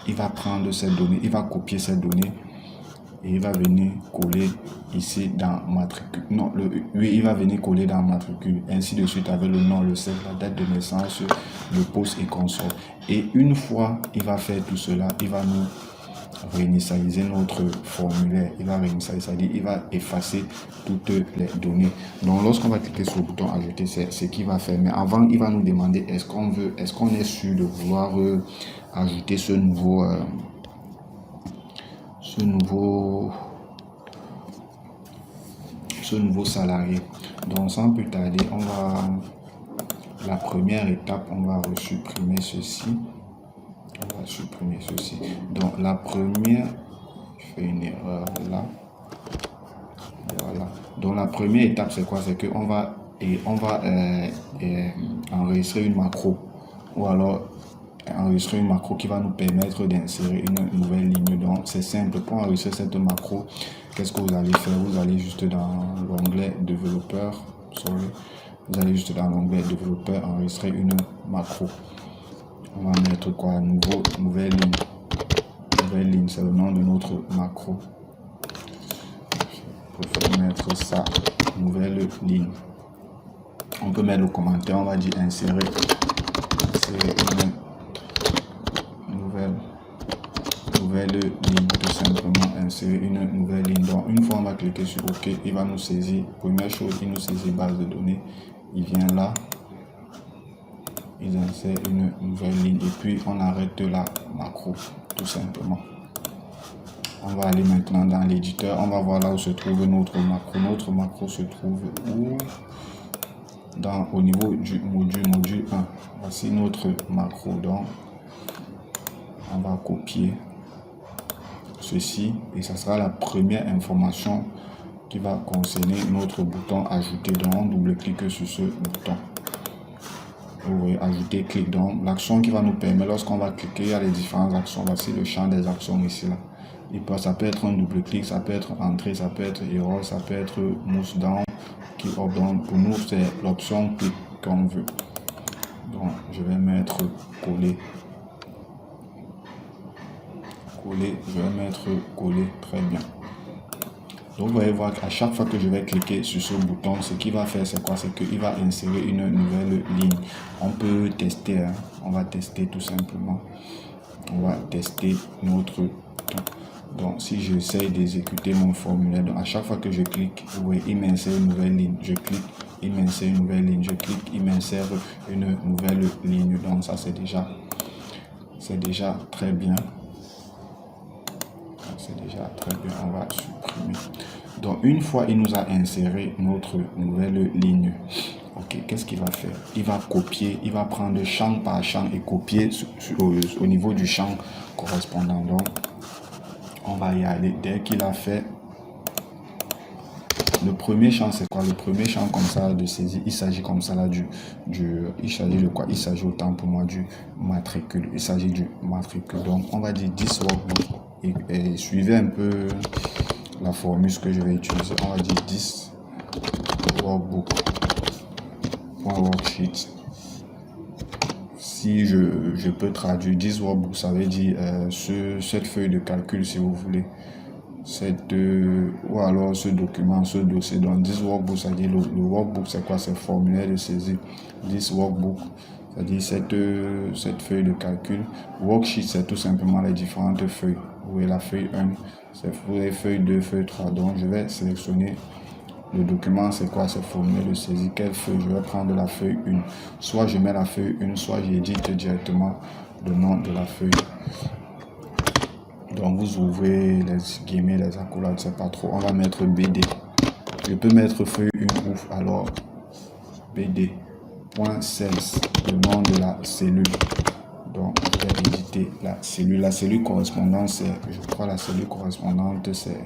Il va prendre ces données, il va copier ces données et il va venir coller ici dans matricule. Non, il va venir coller dans matricule, ainsi de suite avec le nom, le sexe, la date de naissance, le poste et consort. Et une fois il va faire tout cela, il va nous réinitialiser notre formulaire. Il va réinitialiser, c'est-à-dire il va effacer toutes les données. Donc lorsqu'on va cliquer sur le bouton ajouter, c'est ce qu'il va faire. Mais avant, il va nous demander est-ce qu'on est sûr de vouloir ajouter ce nouveau salarié. Donc sans plus tarder, la première étape, on va supprimer ceci. Donc la première, je fais une erreur là. Voilà. Donc la première étape, c'est quoi? C'est que on va enregistrer une macro, ou alors enregistrer une macro qui va nous permettre d'insérer une nouvelle ligne. Donc c'est simple. Pour enregistrer cette macro, qu'est-ce que vous allez faire? Vous allez juste dans l'onglet développeur. Vous allez juste dans l'onglet développeur, enregistrer une macro. On va mettre quoi? Nouvelle ligne. Nouvelle ligne, c'est le nom de notre macro. Je préfère mettre ça, nouvelle ligne. On peut mettre le commentaire, on va dire insérer une nouvelle ligne, tout simplement insérer une nouvelle ligne. Donc une fois on va cliquer sur OK, il va nous saisir. Première chose, il nous saisit base de données. Il vient là. Ils insèrent une nouvelle ligne et puis on arrête la macro tout simplement. On va aller maintenant dans l'éditeur, on va voir là où se trouve notre macro. Notre macro se trouve où? Au niveau du module 1. Voici notre macro. Donc on va copier ceci et ça sera la première information qui va concerner notre bouton ajouter. Donc on double-clique sur ce bouton. vous voyez, ajouter clic. Donc l'action qui va nous permettre, lorsqu'on va cliquer, il y a les différentes actions. Voici le champ des actions ici là. Ça peut être un double clic, ça peut être entrée, ça peut être erreur, ça peut être mousse down, click up down. Pour nous, c'est l'option clic qu'on veut. Donc je vais mettre coller. Coller, je vais mettre coller, très bien. Donc vous allez voir qu'à chaque fois que je vais cliquer sur ce bouton, ce qu'il va faire, c'est quoi? C'est qu'il va insérer une nouvelle ligne. On peut tester, hein? On va tester tout simplement. On va tester notre bouton. Donc si j'essaye d'exécuter mon formulaire, donc à chaque fois que je clique, vous voyez, il m'insère une nouvelle ligne. Je clique, il m'insère une nouvelle ligne. Je clique, il m'insère une nouvelle ligne. Donc ça c'est déjà très bien. C'est déjà très bien, on va supprimer. Donc une fois il nous a inséré notre nouvelle ligne, ok, qu'est-ce qu'il va faire? Il va copier, il va prendre champ par champ et copier au niveau du champ correspondant. Donc on va y aller. Dès qu'il a fait le premier champ, c'est quoi? Le premier champ comme ça de saisie, il s'agit comme ça là il s'agit de quoi? Il s'agit autant pour moi du matricule. Il s'agit du matricule. Donc on va dire 10 workbook. Et suivez un peu la formule que je vais utiliser. On va dire 10 workbook.worksheet. Si je peux traduire 10 workbook, ça veut dire cette feuille de calcul si vous voulez. Ou alors ce document, ce dossier. Donc 10 workbook, ça veut dire le workbook c'est quoi? C'est formulaire de saisie. 10 workbook, c'est-à-dire cette feuille de calcul. Worksheet, c'est tout simplement les différentes feuilles. Vous voyez la feuille 1, c'est pour les feuilles 2, feuille 3. Donc je vais sélectionner le document, c'est quoi? C'est formulaire de saisie. Quelle feuille? Je vais prendre la feuille 1. Soit je mets la feuille 1, soit j'édite directement le nom de la feuille. Donc vous ouvrez les guillemets, les accolades, c'est pas trop. On va mettre BD. Je peux mettre feuille 1 ouf, alors BD.cells, le nom de la cellule. Donc je vais éditer la cellule. La cellule correspondante, c'est, je crois la cellule correspondante, c'est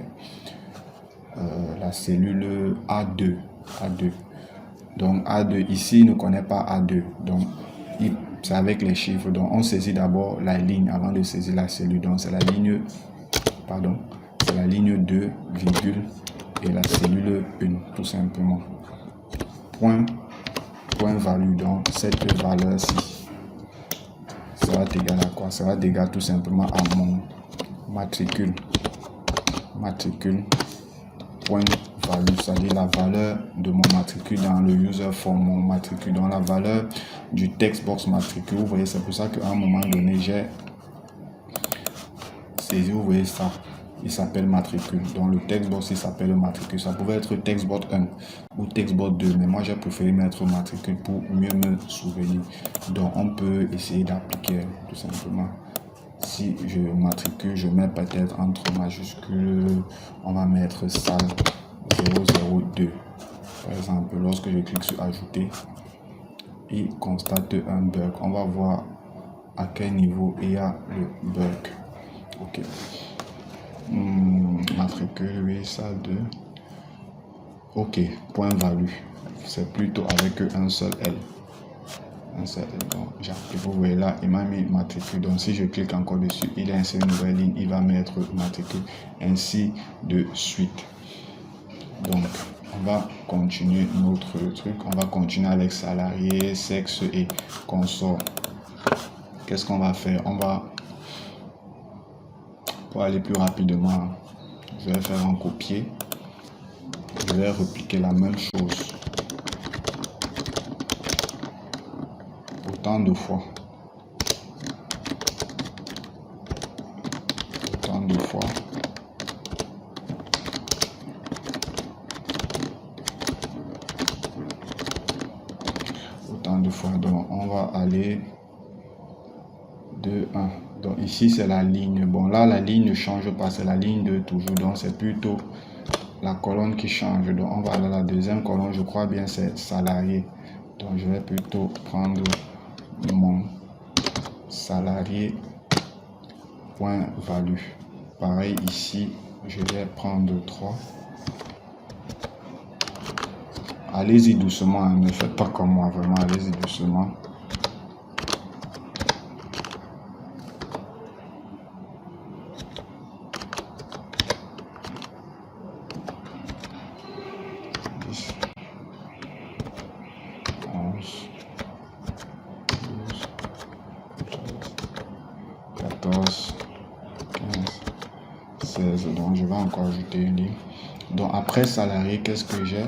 la cellule A2. Donc A2, ici il ne connaît pas A2. Donc c'est avec les chiffres. Donc on saisit d'abord la ligne avant de saisir la cellule. Donc c'est la ligne, c'est la ligne 2, virgule, et la cellule 1, tout simplement. Point value, donc cette valeur-ci sera égal à quoi? Sera égal tout simplement à mon matricule. Point value, c'est-à-dire la valeur de mon matricule dans le user form, mon matricule, dans la valeur du textbox matricule. Vous voyez, c'est pour ça qu'à un moment donné, j'ai saisi, vous voyez ça, il s'appelle matricule. Donc le textbox, il s'appelle matricule. Ça pouvait être textbox 1 ou textbox 2, mais moi j'ai préféré mettre matricule pour mieux me souvenir. Donc on peut essayer d'appliquer tout simplement. Si je matricule, je mets peut-être entre majuscules, on va mettre salle 002. Par exemple, lorsque je clique sur ajouter, il constate un bug. On va voir à quel niveau il y a le bug. Ok. Matricule, oui, salle 2. Ok, point value. C'est plutôt avec un seul L. Donc j'applique, vous voyez là, il m'a mis matricule. Donc si je clique encore dessus, il a inséré une nouvelle ligne, il va mettre matricule, ainsi de suite. Donc on va continuer notre truc, on va continuer avec salarié, sexe et consort. Qu'est-ce qu'on va faire? On va, pour aller plus rapidement, je vais faire un copier, je vais repliquer la même chose autant de fois. Donc on va aller de 1. Donc ici c'est la ligne. Bon là la ligne ne change pas, c'est la ligne de toujours. Donc c'est plutôt la colonne qui change. Donc on va aller à la deuxième colonne, je crois bien c'est salarié. Donc je vais plutôt prendre mon salarié point value. Pareil ici, je vais prendre 3. Allez-y doucement, hein, ne faites pas comme moi, vraiment, allez-y doucement. 16. Donc je vais encore ajouter une ligne. Donc après salarié, qu'est-ce que j'ai?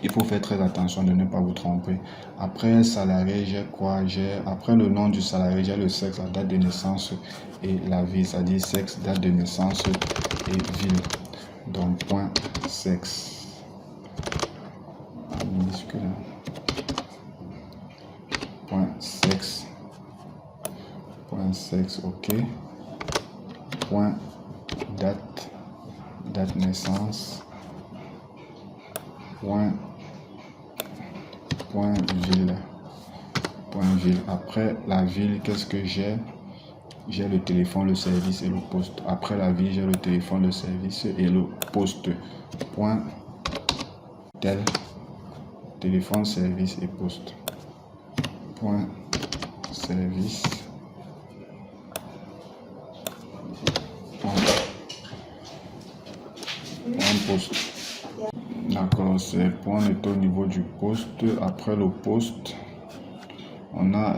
Il faut faire très attention de ne pas vous tromper. Après salarié, j'ai quoi? Après le nom du salarié, j'ai le sexe, la date de naissance et la ville, c'est-à-dire sexe, date de naissance et ville. Donc point sexe minuscule, point sexe, ok, point date naissance, point ville. Après la ville, qu'est-ce que j'ai? J'ai le téléphone, le service et le poste. Après la ville, j'ai le téléphone, le service et le poste. Point tel, téléphone, service et poste. Point service. Point poste. D'accord, c'est point est au niveau du poste. Après le poste, on a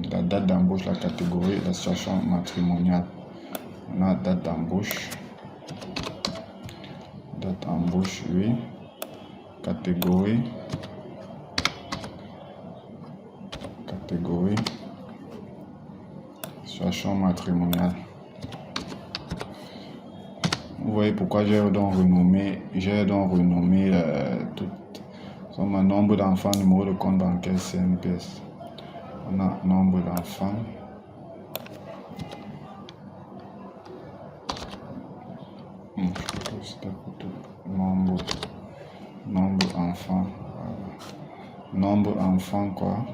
la date d'embauche, la catégorie, la situation matrimoniale. On a date d'embauche. Date embauche, oui. Catégorie. Situation matrimoniale. Vous voyez pourquoi j'ai donc renommé tout. Un nombre d'enfants, numéro de compte bancaire, CNPS. On a nombre d'enfants. Nombre enfants. Nombre enfants quoi.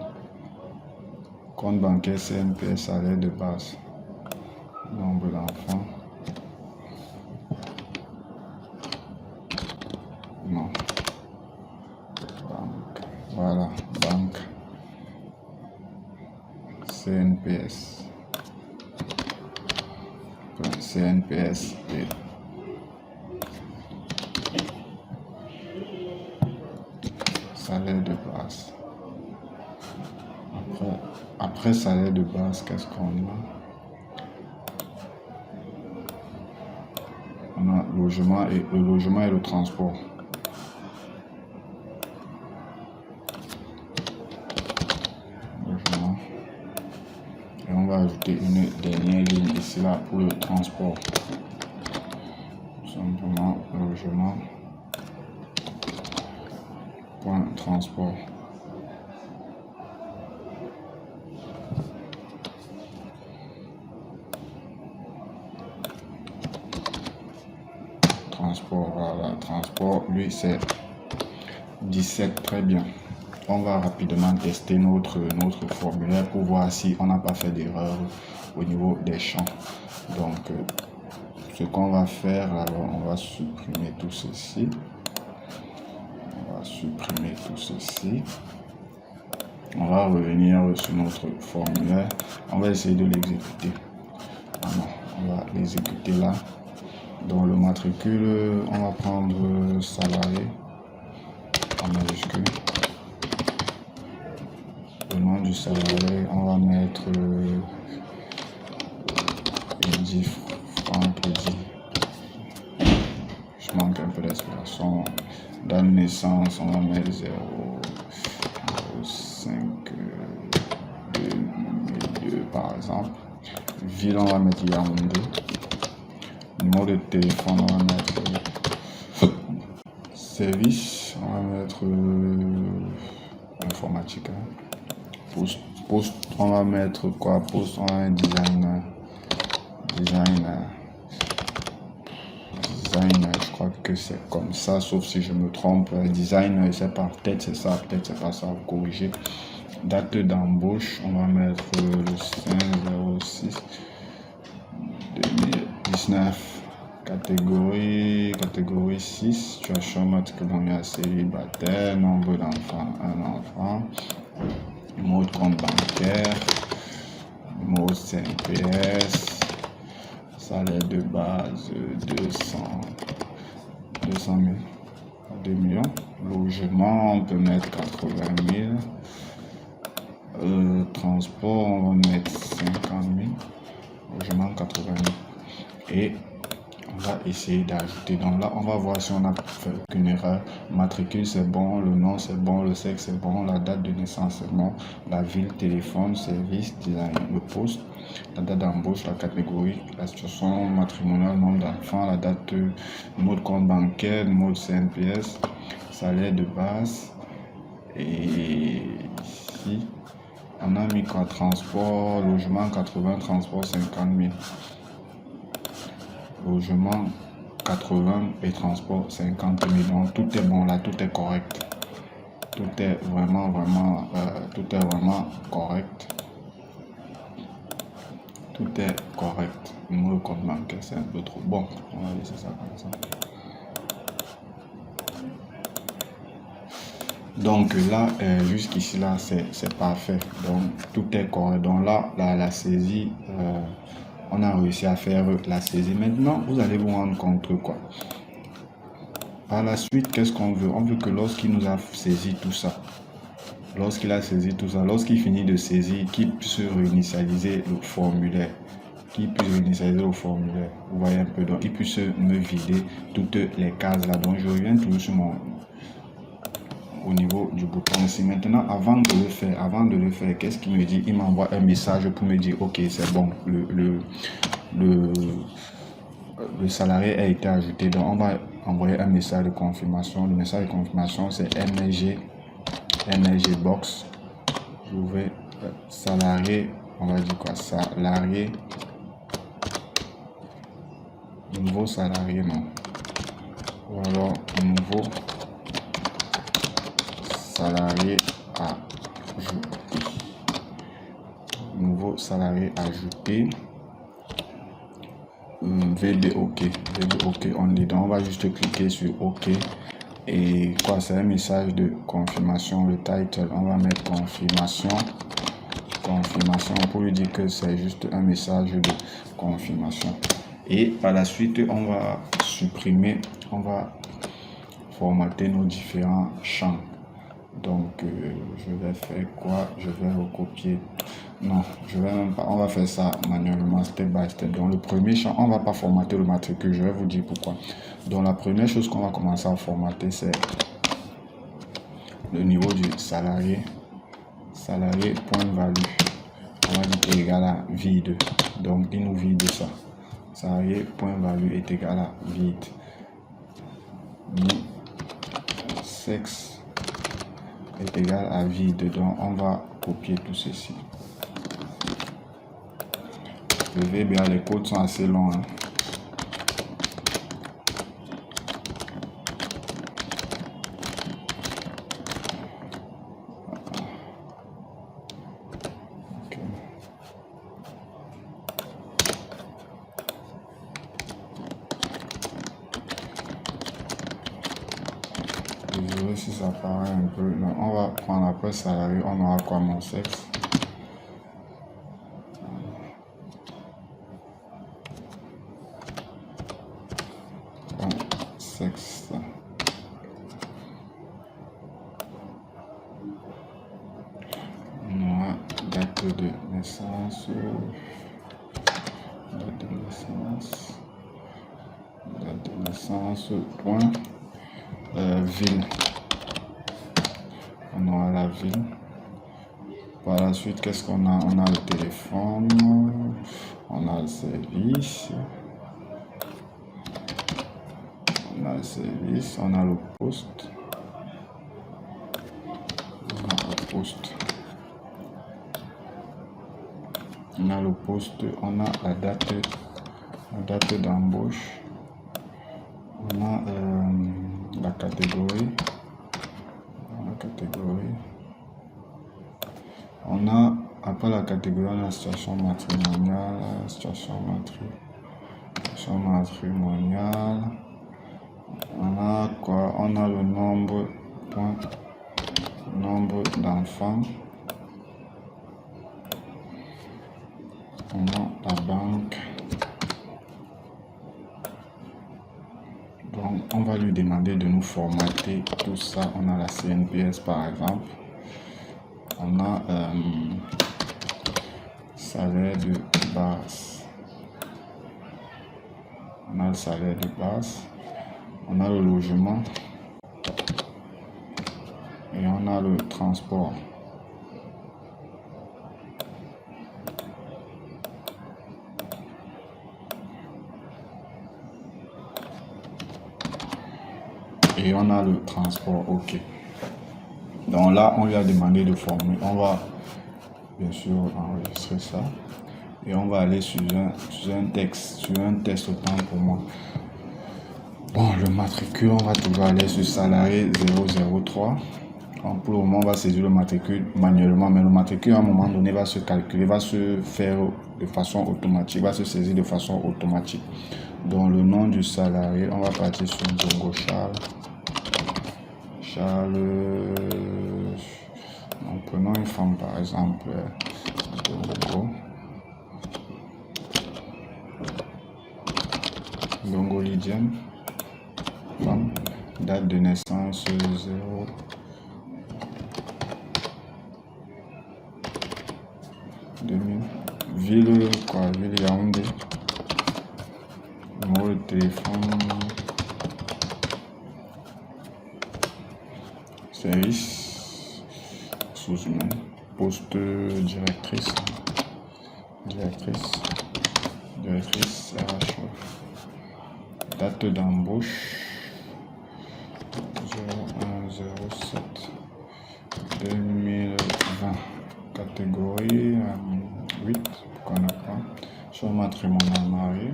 Compte bancaire CNPS, salaire de base. Nombre d'enfants. Non. Banque. Voilà, banque. CNPS. CNPS et salaire de base. Après salaire de base, qu'est-ce qu'on a? On a le logement et le transport. Logement. Et on va ajouter une dernière ligne ici là pour le transport. Tout simplement logement. Point transport. Transport, voilà, transport, lui c'est 17, très bien. On va rapidement tester notre formulaire pour voir si on n'a pas fait d'erreur au niveau des champs. Donc, ce qu'on va faire, alors on va supprimer tout ceci. On va revenir sur notre formulaire. On va essayer de l'exécuter. On va l'exécuter là. Dans le matricule, on va prendre salarié en majuscule. Le nom du salarié, on va mettre Eddy Franck Eddy. Je manque un peu d'expression. Date de naissance, on va mettre 0,5 2002 par exemple. Ville, on va mettre Yaoundé. Numéro de téléphone, on va mettre service, on va mettre informatique. Poste, on va mettre quoi? Poste, on va mettre designer. Je crois que c'est comme ça, sauf si je me trompe. Design, c'est pas, peut-être c'est ça, peut-être c'est pas ça, vous corrigez. Date d'embauche, on va mettre le 5/06 2019. Catégorie 6, situation matrimoniale célibataire, nombre d'enfants, un enfant, numéro de compte bancaire, numéro CNPS, salaire de base 200 000, 2 millions, logement, on peut mettre 80 000, transport, on va mettre 50 000, logement 80 000. et on va essayer d'ajouter. Donc là, on va voir si on a fait aucune erreur. Matricule, c'est bon. Le nom, c'est bon. Le sexe, c'est bon. La date de naissance, c'est bon. La ville, téléphone, service, design, le poste, la date d'embauche, la catégorie, la situation matrimoniale, nombre d'enfants, la date, mot de compte bancaire, mot CNPS, salaire de base. Et ici, on a mis quoi? Transport, logement 80, transport 50 000. Logement 80 et transport 50 000. Donc tout est bon là, tout est correct. Tout est vraiment correct. Tout est correct. Numéro de compte bancaire, c'est un peu trop bon. On va laisser ça comme ça. Donc là, jusqu'ici là, c'est parfait. Donc tout est correct. Donc là, la saisie, on a réussi à faire la saisie. Maintenant, vous allez vous rendre compte quoi. Par la suite, qu'est-ce qu'on veut? On veut que lorsqu'il nous a saisi tout ça, lorsqu'il finit de saisir, qu'il puisse réinitialiser le formulaire. Vous voyez un peu, donc il puisse me vider toutes les cases là. Donc je reviens toujours sur au niveau du bouton ici. Maintenant, avant de le faire, qu'est-ce qu'il me dit? Il m'envoie un message pour me dire ok, c'est bon, le salarié a été ajouté. Donc on va envoyer un message de confirmation. Le message de confirmation, c'est MRG box. Je vais salarié, on va dire quoi? Salarié, nouveau salarié, non, ou alors nouveau salarié ajouté. Nouveau salarié ajouté. VBOK, on dit. Donc on va juste cliquer sur OK. Et quoi, c'est un message de confirmation. Le title, on va mettre confirmation pour lui dire que c'est juste un message de confirmation. Et par la suite, on va supprimer, on va formater nos différents champs. Donc je vais faire quoi? Je vais recopier. Non, je vais même pas. On va faire ça manuellement, step by step. Donc le premier champ, on va pas formater le matricule. Je vais vous dire pourquoi. Donc la première chose qu'on va commencer à formater, c'est le niveau du salarié. Salarié point value. On va dire qu'il est égal à vide. Donc il nous vide ça. Salarié point value est égal à vide. Sexe est égal à vide. Donc on va copier tout ceci. Le VBA, les codes sont assez longs. Hein. Okay. Désolé si ça paraît un peu. Donc, on va prendre après salarié. On aura quoi? Mon sexe. Sexe. On aura date de naissance. Date de naissance. Point. Ville. On aura la ville. Par la suite, qu'est-ce qu'on a? On a le téléphone. On a le service. On a le service, on a le poste. On a le poste, on a la date d'embauche. On a la catégorie. On a, après la catégorie, on a la situation matrimoniale, On a quoi? On a le nombre d'enfants. On a la banque. Donc, on va lui demander de nous formater tout ça. On a la CNPS par exemple. On a salaire de base. On a le salaire de base. On a le logement. Et on a le transport. Et on a le transport, ok. Donc là, on lui a demandé de formuler. On va bien sûr enregistrer ça. Et on va aller sur un texte, autant pour moi. Bon, le matricule, on va toujours aller sur salarié 003. Donc pour le moment, on va saisir le matricule manuellement, mais le matricule à un moment donné va se calculer, va se faire de façon automatique, va se saisir de façon automatique. Donc le nom du salarié, on va partir sur Bongo Charles. Donc prenons une femme par exemple, Bongo Lydienne, femme, date de naissance 0. Ville Yaoundé. Numéro de téléphone. Service. Sous-humain. Poste directrice. Directrice RH. Date d'embauche. 0107 2020. Catégorie 8, pourquoi ne pas. Sur matrimonial marié.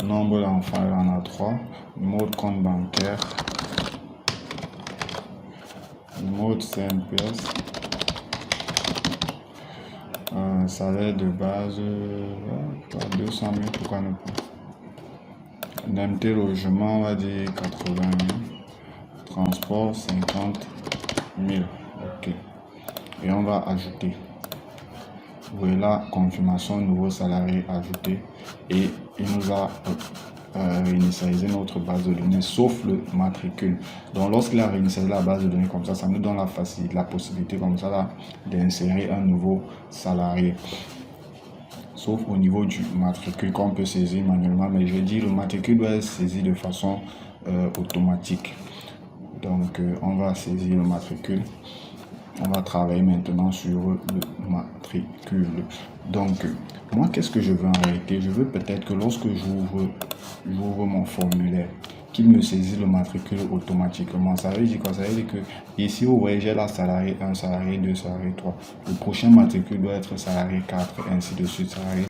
Nombre d'enfants, il en a 3. Numéro de compte bancaire. Numéro de CNPS. Salaire de base 200 000, pourquoi ne pas. Indemnité logement, on va dire 80 000. Transport 50 000. Ok. Et on va ajouter. Voilà, confirmation, nouveau salarié ajouté. Et il nous a réinitialisé notre base de données, sauf le matricule. Donc lorsqu'il a réinitialisé la base de données comme ça nous donne la possibilité comme ça là d'insérer un nouveau salarié. Sauf au niveau du matricule qu'on peut saisir manuellement, mais je dis le matricule doit être saisi de façon automatique. Donc on va saisir le matricule. On va travailler maintenant sur le matricule. Donc, moi, qu'est-ce que je veux en réalité? Je veux peut-être que lorsque j'ouvre mon formulaire, qu'il me saisit le matricule automatiquement. Ça veut dire quoi? Ça veut dire que ici, vous voyez, j'ai la salarié 1, salarié 2, salarié 3. Le prochain matricule doit être salarié 4, ainsi de suite, salarié